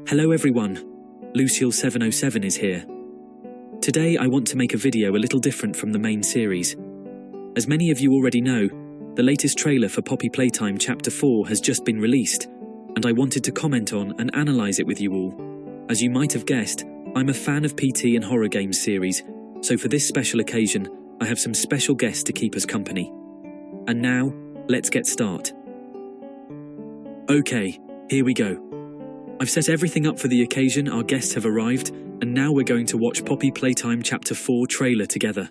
Hello everyone, Luciel707 is here. Today I want to make a video a little different from the main series. As many of you already know, the latest trailer for Poppy Playtime Chapter 4 has just been released, and I wanted to comment on and analyse it with you all. As you might have guessed, I'm a fan of PT and horror games series, so for this special occasion, I have some special guests to keep us company. And now, let's get started. Okay, here we go. I've set everything up for the occasion, our guests have arrived, and now we're going to watch Poppy Playtime Chapter 4 trailer together.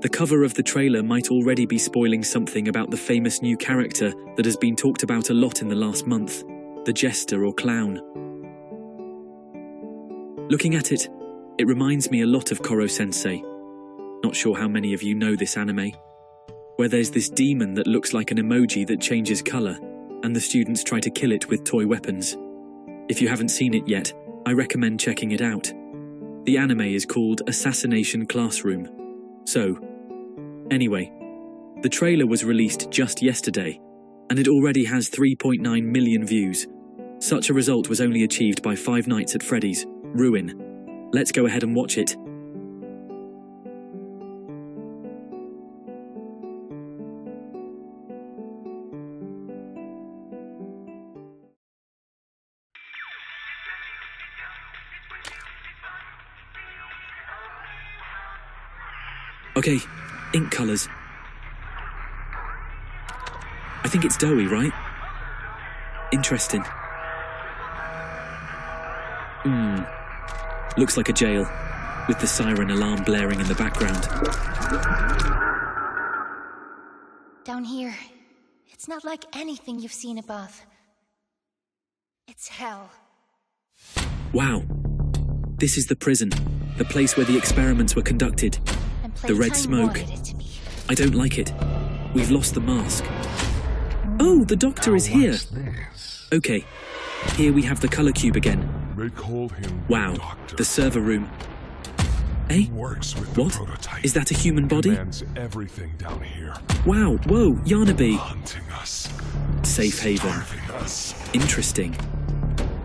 The cover of the trailer might already be spoiling something about the famous new character that has been talked about a lot in the last month, the jester or clown. Looking at it, it reminds me a lot of Koro-sensei. Not sure how many of you know this anime, where there's this demon that looks like an emoji that changes colour, and the students try to kill it with toy weapons. If you haven't seen it yet, I recommend checking it out. The anime is called Assassination Classroom. So, anyway, the trailer was released just yesterday, and it already has 3.9 million views. Such a result was only achieved by Five Nights at Freddy's, Ruin. Let's go ahead and watch it. Okay, ink colours. I think it's Doey, right? Interesting. Looks like a jail, with the siren alarm blaring in the background. Down here, it's not like anything you've seen above. It's hell. Wow. This is the prison, the place where the experiments were conducted. The red smoke. I don't like it. We've lost the mask. Oh, the doctor is here. Okay, here we have the color cube again. Wow, the server room. Eh? What? Is that a human body? Wow, whoa, Yarnaby. Safe haven. Interesting.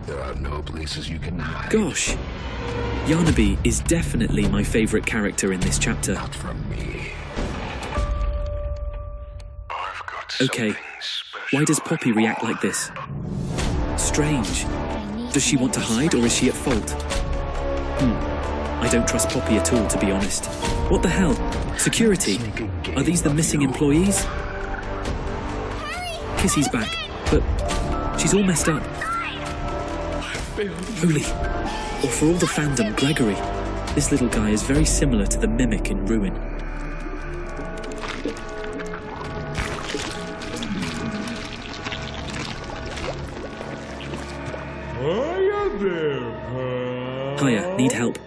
There are no places you can hide. Gosh. Yarnaby is definitely my favourite character in this chapter. Not from me. Okay, why does Poppy react like this? Strange. Does she want to hide or is she at fault? I don't trust Poppy at all, to be honest. What the hell? Security? Are these the missing employees? Kissy's back, but she's all messed up. Holy. Or for all the fandom, Gregory. This little guy is very similar to the mimic in Ruin. Hiya there, Hiya, need help.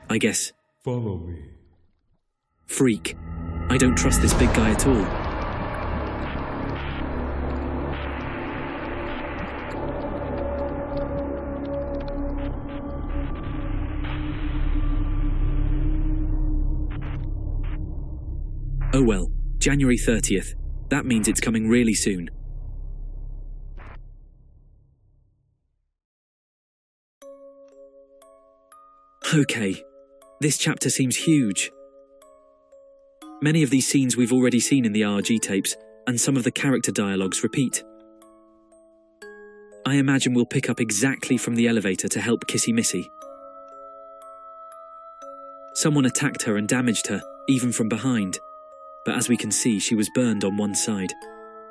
I guess. Follow me. Freak. I don't trust this big guy at all. Oh well, January 30th. That means it's coming really soon. Okay, this chapter seems huge. Many of these scenes we've already seen in the RG tapes, and some of the character dialogues repeat. I imagine we'll pick up exactly from the elevator to help Kissy Missy. Someone attacked her and damaged her, even from behind. But as we can see, she was burned on one side.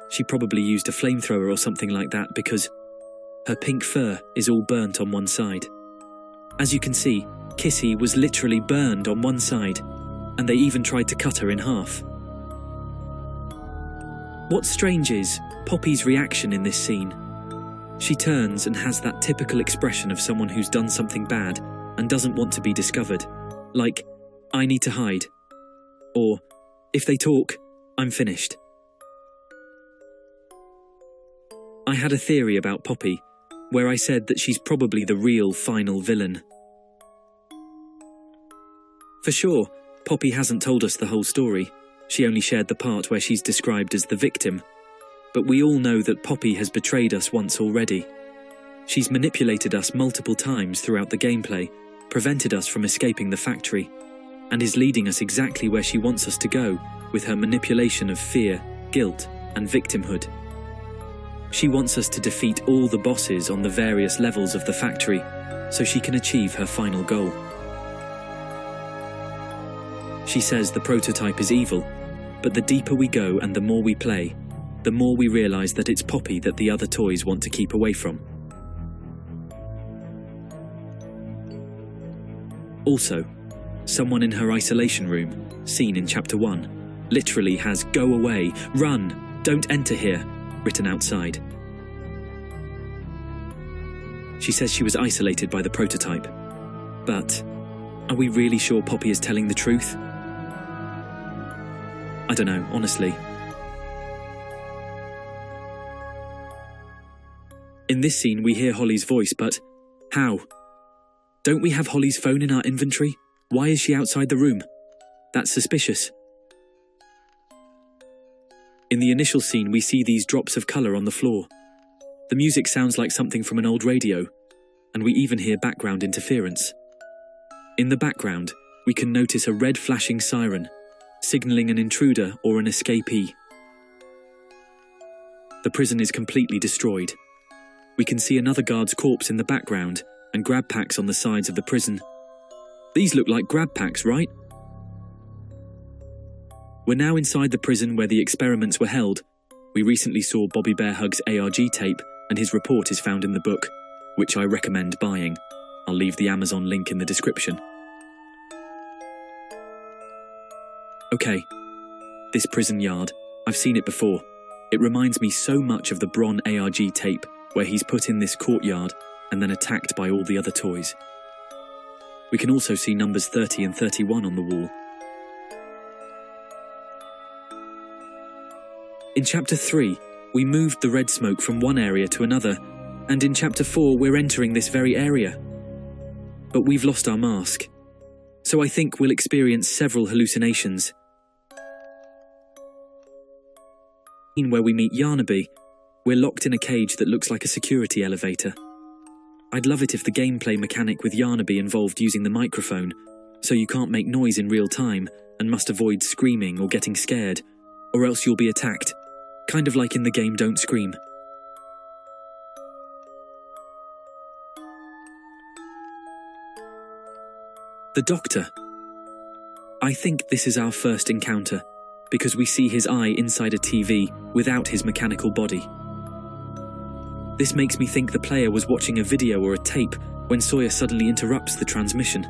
She probably used a flamethrower or something like that because her pink fur is all burnt on one side. As you can see, Kissy was literally burned on one side, and they even tried to cut her in half. What's strange is Poppy's reaction in this scene. She turns and has that typical expression of someone who's done something bad and doesn't want to be discovered. Like, I need to hide. Or, if they talk, I'm finished. I had a theory about Poppy, where I said that she's probably the real final villain. For sure, Poppy hasn't told us the whole story. She only shared the part where she's described as the victim. But we all know that Poppy has betrayed us once already. She's manipulated us multiple times throughout the gameplay, prevented us from escaping the factory, and is leading us exactly where she wants us to go with her manipulation of fear, guilt, and victimhood. She wants us to defeat all the bosses on the various levels of the factory so she can achieve her final goal. She says the prototype is evil, but the deeper we go and the more we play, the more we realize that it's Poppy that the other toys want to keep away from. Also, someone in her isolation room, seen in Chapter 1, literally has "Go away, run, don't enter here" written outside. She says she was isolated by the prototype. But are we really sure Poppy is telling the truth? I don't know, honestly. In this scene, we hear Holly's voice, but how? Don't we have Holly's phone in our inventory? Why is she outside the room? That's suspicious. In the initial scene, we see these drops of colour on the floor. The music sounds like something from an old radio, and we even hear background interference. In the background, we can notice a red flashing siren, signalling an intruder or an escapee. The prison is completely destroyed. We can see another guard's corpse in the background and grab packs on the sides of the prison. These look like grab packs, right? We're now inside the prison where the experiments were held. We recently saw Bobby Bear Hug's ARG tape, and his report is found in the book, which I recommend buying. I'll leave the Amazon link in the description. Okay, this prison yard, I've seen it before. It reminds me so much of the Bron ARG tape, where he's put in this courtyard and then attacked by all the other toys. We can also see numbers 30 and 31 on the wall. In Chapter 3, we moved the red smoke from one area to another, and in Chapter 4 we're entering this very area. But we've lost our mask, so I think we'll experience several hallucinations. Where we meet Yarnaby, we're locked in a cage that looks like a security elevator. I'd love it if the gameplay mechanic with Yarnaby involved using the microphone, so you can't make noise in real time and must avoid screaming or getting scared, or else you'll be attacked, kind of like in the game Don't Scream. The Doctor. I think this is our first encounter, because we see his eye inside a TV without his mechanical body. This makes me think the player was watching a video or a tape when Sawyer suddenly interrupts the transmission.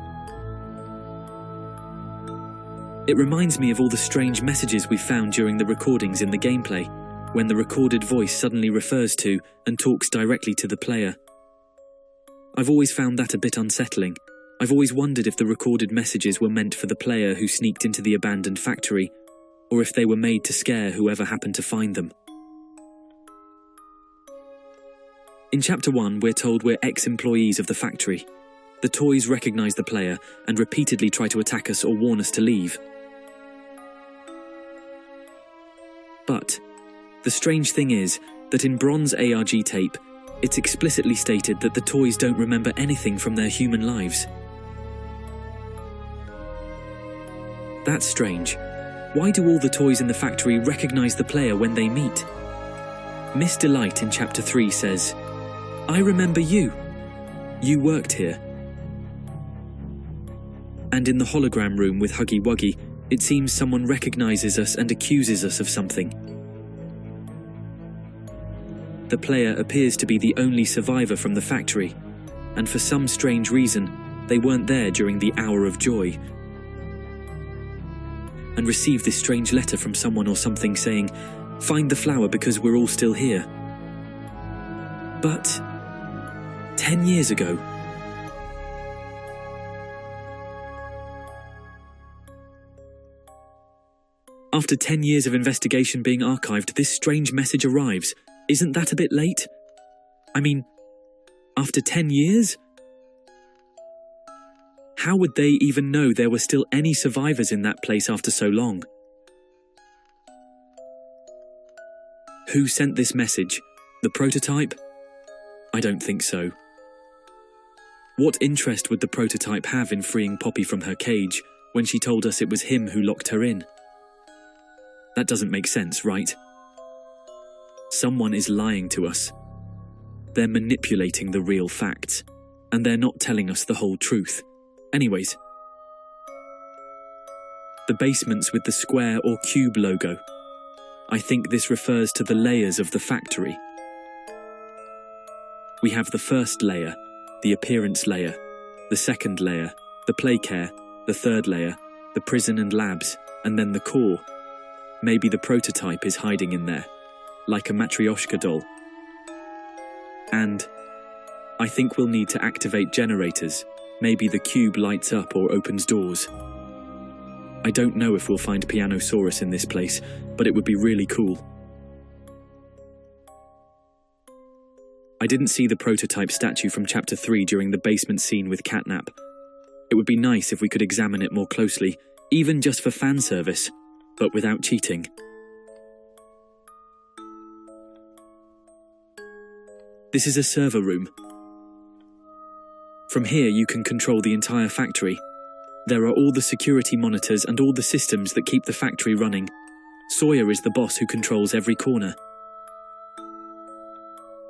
It reminds me of all the strange messages we found during the recordings in the gameplay, when the recorded voice suddenly refers to and talks directly to the player. I've always found that a bit unsettling. I've always wondered if the recorded messages were meant for the player who sneaked into the abandoned factory, or if they were made to scare whoever happened to find them. In Chapter 1, we're told we're ex-employees of the factory. The toys recognise the player and repeatedly try to attack us or warn us to leave. But the strange thing is that in Bron's ARG tape, it's explicitly stated that the toys don't remember anything from their human lives. That's strange. Why do all the toys in the factory recognise the player when they meet? Miss Delight in Chapter 3 says, "I remember you. You worked here." And in the hologram room with Huggy Wuggy, it seems someone recognises us and accuses us of something. The player appears to be the only survivor from the factory, and for some strange reason, they weren't there during the hour of joy, and received this strange letter from someone or something saying, "Find the flower because we're all still here." But 10 years ago, after 10 years of investigation being archived, this strange message arrives. Isn't that a bit late? I mean, after 10 years? How would they even know there were still any survivors in that place after so long? Who sent this message? The prototype? I don't think so. What interest would the prototype have in freeing Poppy from her cage when she told us it was him who locked her in? That doesn't make sense, right? Someone is lying to us. They're manipulating the real facts, and they're not telling us the whole truth. Anyways, the basements with the square or cube logo. I think this refers to the layers of the factory. We have the first layer, the appearance layer, the second layer, the play care, the third layer, the prison and labs, and then the core. Maybe the prototype is hiding in there, like a matryoshka doll. And I think we'll need to activate generators. Maybe the cube lights up or opens doors. I don't know if we'll find Pianosaurus in this place, but it would be really cool. I didn't see the prototype statue from Chapter 3 during the basement scene with Catnap. It would be nice if we could examine it more closely, even just for fan service, but without cheating. This is a server room. From here you can control the entire factory. There are all the security monitors and all the systems that keep the factory running. Sawyer is the boss who controls every corner.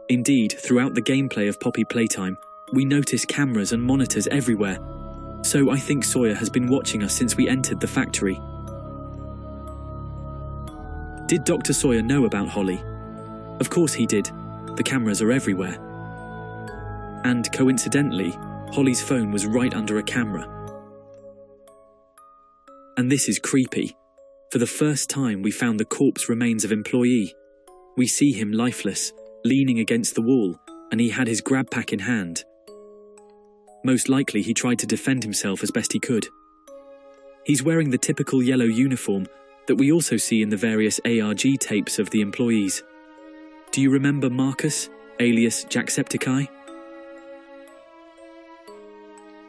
Indeed, throughout the gameplay of Poppy Playtime, we notice cameras and monitors everywhere. So I think Sawyer has been watching us since we entered the factory. Did Dr. Sawyer know about Holly? Of course he did. The cameras are everywhere. And coincidentally, Holly's phone was right under a camera. And this is creepy. For the first time, we found the corpse remains of employee. We see him lifeless, leaning against the wall, and he had his grab pack in hand. Most likely he tried to defend himself as best he could. He's wearing the typical yellow uniform that we also see in the various ARG tapes of the employees. Do you remember Marcus, alias Jacksepticeye?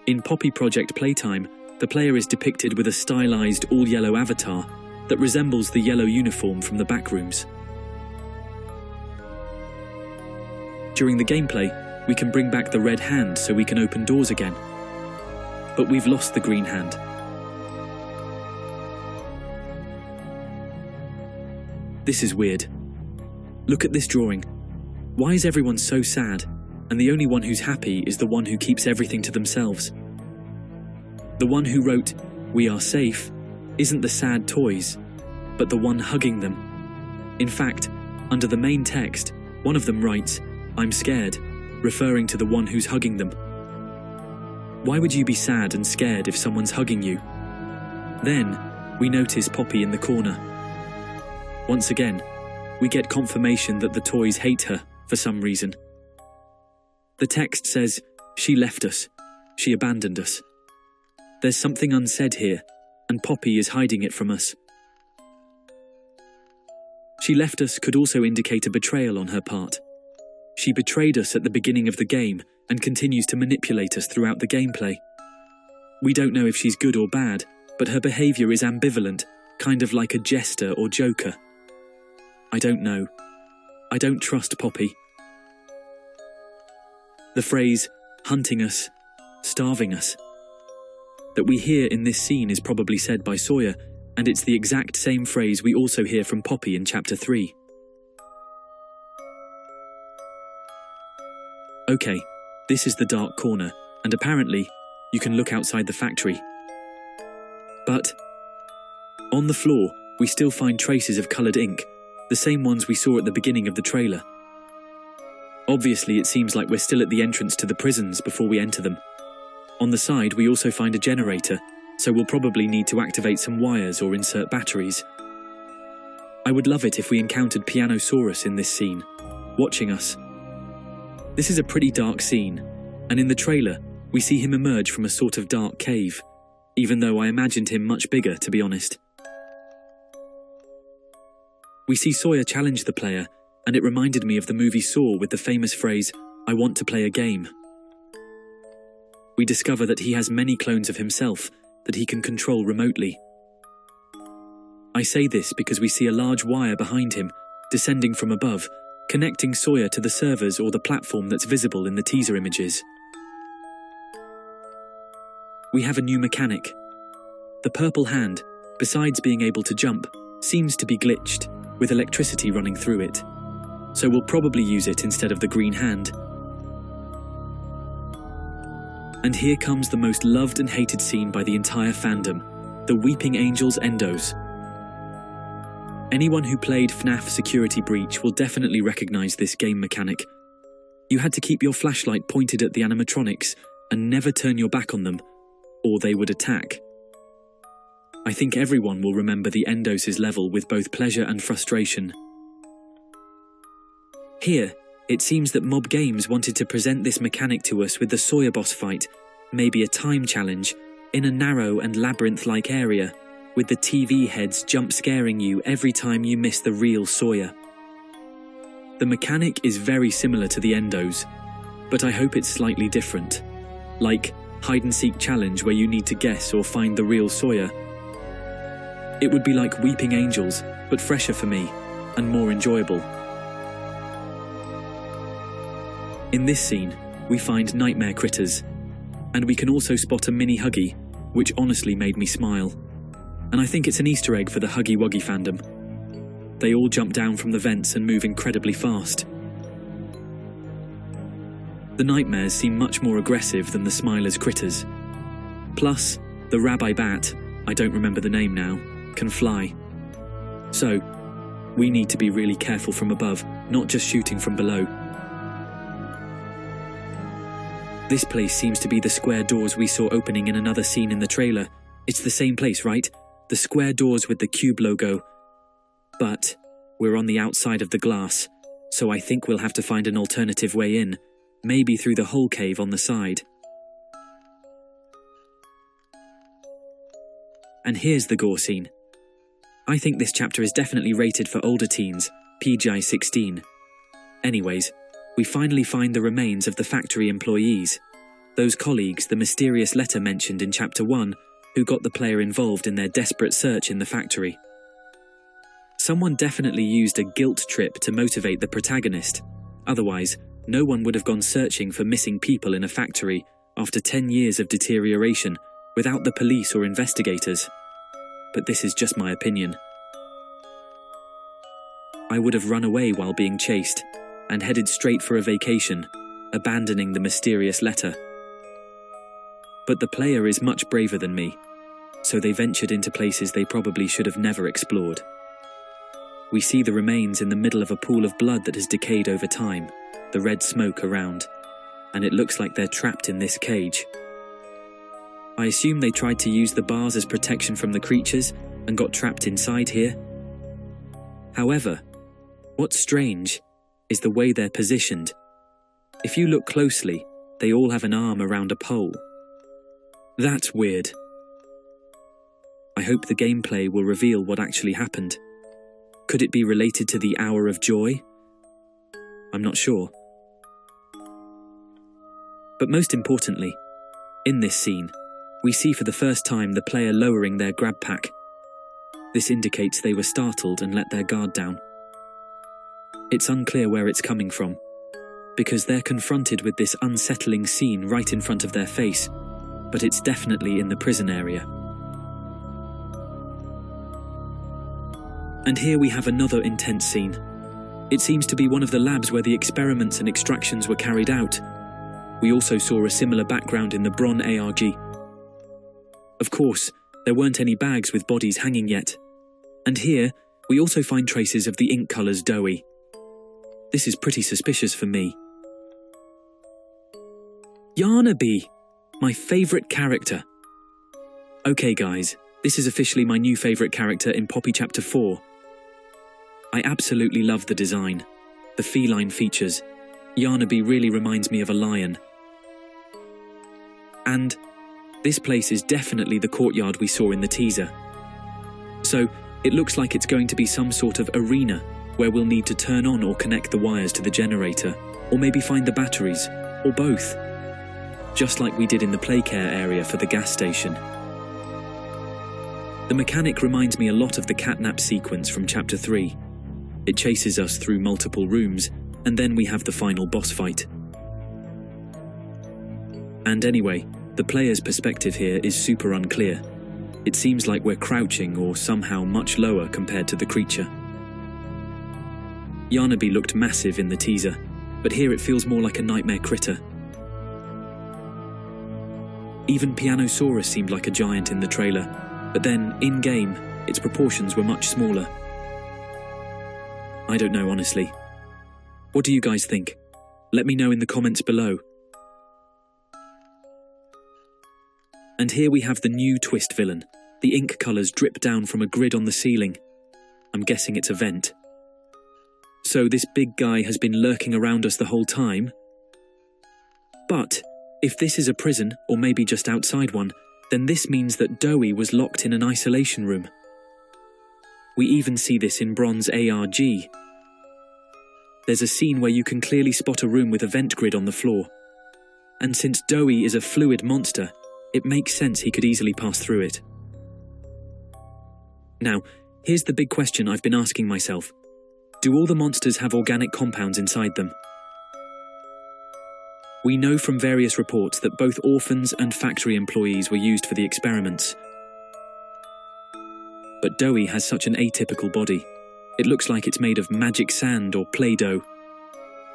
In Poppy Project Playtime, the player is depicted with a stylized all-yellow avatar that resembles the yellow uniform from the backrooms. During the gameplay, we can bring back the red hand so we can open doors again. But we've lost the green hand. This is weird. Look at this drawing. Why is everyone so sad, and the only one who's happy is the one who keeps everything to themselves? The one who wrote, "We are safe," isn't the sad toys, but the one hugging them. In fact, under the main text, one of them writes, "I'm scared," referring to the one who's hugging them. Why would you be sad and scared if someone's hugging you? Then, we notice Poppy in the corner. Once again, we get confirmation that the toys hate her for some reason. The text says, "She left us. She abandoned us." There's something unsaid here, and Poppy is hiding it from us. "She left us" could also indicate a betrayal on her part. She betrayed us at the beginning of the game and continues to manipulate us throughout the gameplay. We don't know if she's good or bad, but her behavior is ambivalent, kind of like a jester or joker. I don't know. I don't trust Poppy. The phrase, "hunting us," "starving us," that we hear in this scene is probably said by Sawyer, and it's the exact same phrase we also hear from Poppy in Chapter 3. Okay, this is the dark corner, and apparently, you can look outside the factory. But on the floor, we still find traces of coloured ink, the same ones we saw at the beginning of the trailer. Obviously, it seems like we're still at the entrance to the prisons before we enter them. On the side, we also find a generator, so we'll probably need to activate some wires or insert batteries. I would love it if we encountered Pianosaurus in this scene, watching us. This is a pretty dark scene, and in the trailer, we see him emerge from a sort of dark cave, even though I imagined him much bigger, to be honest. We see Sawyer challenge the player, and it reminded me of the movie Saw with the famous phrase, "I want to play a game." We discover that he has many clones of himself that he can control remotely. I say this because we see a large wire behind him, descending from above, connecting Sawyer to the servers or the platform that's visible in the teaser images. We have a new mechanic. The purple hand, besides being able to jump, seems to be glitched, with electricity running through it. So we'll probably use it instead of the green hand. And here comes the most loved and hated scene by the entire fandom, the Weeping Angels Endos. Anyone who played FNAF Security Breach will definitely recognize this game mechanic. You had to keep your flashlight pointed at the animatronics and never turn your back on them, or they would attack. I think everyone will remember the Endos' level with both pleasure and frustration. Here, it seems that Mob Games wanted to present this mechanic to us with the Sawyer boss fight, maybe a time challenge, in a narrow and labyrinth-like area, with the TV heads jump-scaring you every time you miss the real Sawyer. The mechanic is very similar to the Endos, but I hope it's slightly different. Like hide-and-seek challenge where you need to guess or find the real Sawyer. It would be like Weeping Angels, but fresher for me, and more enjoyable. In this scene, we find nightmareCritters, and we can also spot a mini Huggy, which honestly made me smile. And I think it's an Easter egg for the Huggy Wuggy fandom. They all jump down from the vents and move incredibly fast. The nightmares seem much more aggressive than the Smiler's critters. Plus, the Rabbi Bat, I don't remember the name now, can fly. So, we need to be really careful from above, not just shooting from below. This place seems to be the square doors we saw opening in another scene in the trailer. It's the same place, right? The square doors with the cube logo. But we're on the outside of the glass, so I think we'll have to find an alternative way in, maybe through the whole cave on the side. And here's the gore scene. I think this chapter is definitely rated for older teens, PG-16. Anyways, we finally find the remains of the factory employees, those colleagues the mysterious letter mentioned in Chapter 1 who got the player involved in their desperate search in the factory. Someone definitely used a guilt trip to motivate the protagonist, otherwise no one would have gone searching for missing people in a factory after 10 years of deterioration without the police or investigators. But this is just my opinion. I would have run away while being chased, and headed straight for a vacation, abandoning the mysterious letter. But the player is much braver than me, so they ventured into places they probably should have never explored. We see the remains in the middle of a pool of blood that has decayed over time, the red smoke around, and it looks like they're trapped in this cage. I assume they tried to use the bars as protection from the creatures and got trapped inside here. However, what's strange is the way they're positioned. If you look closely, they all have an arm around a pole. That's weird. I hope the gameplay will reveal what actually happened. Could it be related to the Hour of Joy? I'm not sure. But most importantly, in this scene, we see for the first time the player lowering their grab pack. This indicates they were startled and let their guard down. It's unclear where it's coming from, because they're confronted with this unsettling scene right in front of their face, but it's definitely in the prison area. And here we have another intense scene. It seems to be one of the labs where the experiments and extractions were carried out. We also saw a similar background in the Bron ARG. Of course, there weren't any bags with bodies hanging yet. And here, we also find traces of the ink colours doey. This is pretty suspicious for me. Yarnaby, my favourite character. Okay guys, this is officially my new favourite character in Poppy Chapter 4. I absolutely love the design, the feline features. Yarnaby really reminds me of a lion. And this place is definitely the courtyard we saw in the teaser. So, it looks like it's going to be some sort of arena where we'll need to turn on or connect the wires to the generator, or maybe find the batteries, or both. Just like we did in the Playcare area for the gas station. The mechanic reminds me a lot of the catnap sequence from Chapter 3. It chases us through multiple rooms, and then we have the final boss fight. And anyway, the player's perspective here is super unclear. It seems like we're crouching or somehow much lower compared to the creature. Yarnaby looked massive in the teaser, but here it feels more like a nightmare critter. Even Pianosaurus seemed like a giant in the trailer, but then, in-game, its proportions were much smaller. I don't know, honestly. What do you guys think? Let me know in the comments below. And here we have the new twist villain. The ink colours drip down from a grid on the ceiling. I'm guessing it's a vent. So this big guy has been lurking around us the whole time? But if this is a prison, or maybe just outside one, then this means that Doey was locked in an isolation room. We even see this in Bronze ARG. There's a scene where you can clearly spot a room with a vent grid on the floor. And since Doey is a fluid monster, it makes sense he could easily pass through it. Now, here's the big question I've been asking myself. Do all the monsters have organic compounds inside them? We know from various reports that both orphans and factory employees were used for the experiments. But Doey has such an atypical body. It looks like it's made of magic sand or Play-Doh,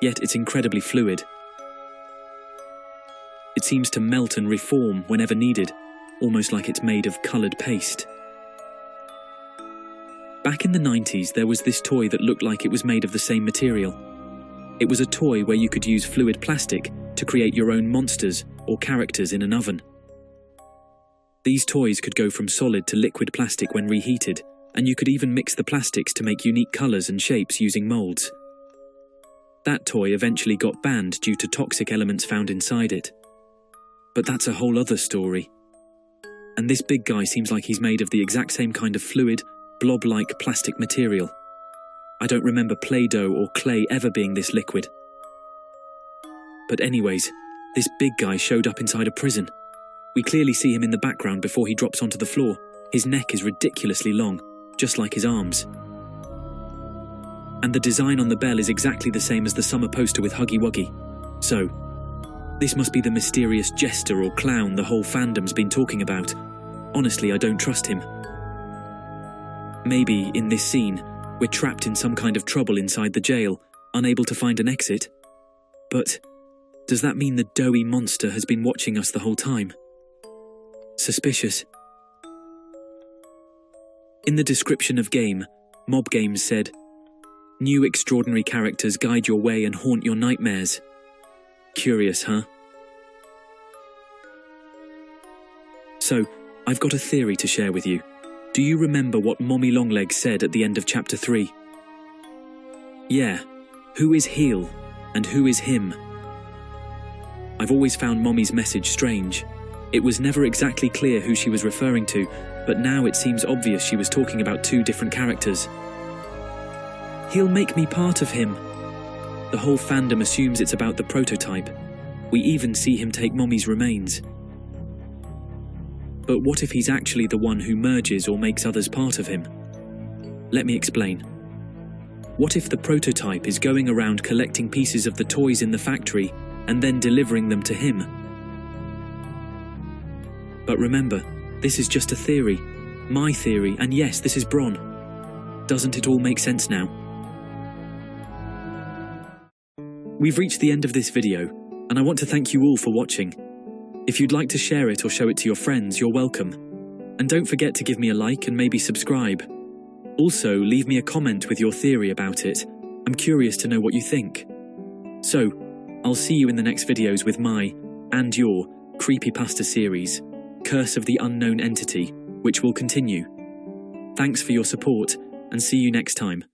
yet it's incredibly fluid. It seems to melt and reform whenever needed, almost like it's made of coloured paste. Back in the 90s, there was this toy that looked like it was made of the same material. It was a toy where you could use fluid plastic to create your own monsters or characters in an oven. These toys could go from solid to liquid plastic when reheated, and you could even mix the plastics to make unique colours and shapes using moulds. That toy eventually got banned due to toxic elements found inside it. But that's a whole other story. And this big guy seems like he's made of the exact same kind of fluid, blob-like plastic material. I don't remember Play-Doh or clay ever being this liquid. But anyways, this big guy showed up inside a prison. We clearly see him in the background before he drops onto the floor. His neck is ridiculously long, just like his arms. And the design on the bell is exactly the same as the summer poster with Huggy Wuggy. So, this must be the mysterious jester or clown the whole fandom's been talking about. Honestly, I don't trust him. Maybe, in this scene, we're trapped in some kind of trouble inside the jail, unable to find an exit. But does that mean the Doey monster has been watching us the whole time? Suspicious. In the description of game, Mob Games said, "New extraordinary characters guide your way and haunt your nightmares." Curious, huh? So, I've got a theory to share with you. Do you remember what Mommy Longlegs said at the end of Chapter 3? Yeah, who is Heel and who is him? I've always found Mommy's message strange. It was never exactly clear who she was referring to, but now it seems obvious she was talking about two different characters. He'll make me part of him. The whole fandom assumes it's about the prototype. We even see him take Mommy's remains. But what if he's actually the one who merges or makes others part of him? Let me explain. What if the prototype is going around collecting pieces of the toys in the factory and then delivering them to him? But remember, this is just a theory. My theory, and yes, this is Bron. Doesn't it all make sense now? We've reached the end of this video, and I want to thank you all for watching. If you'd like to share it or show it to your friends, you're welcome. And don't forget to give me a like and maybe subscribe. Also, leave me a comment with your theory about it. I'm curious to know what you think. So, I'll see you in the next videos with my, and your, creepypasta series, Curse of the Unknown Entity, which will continue. Thanks for your support, and see you next time.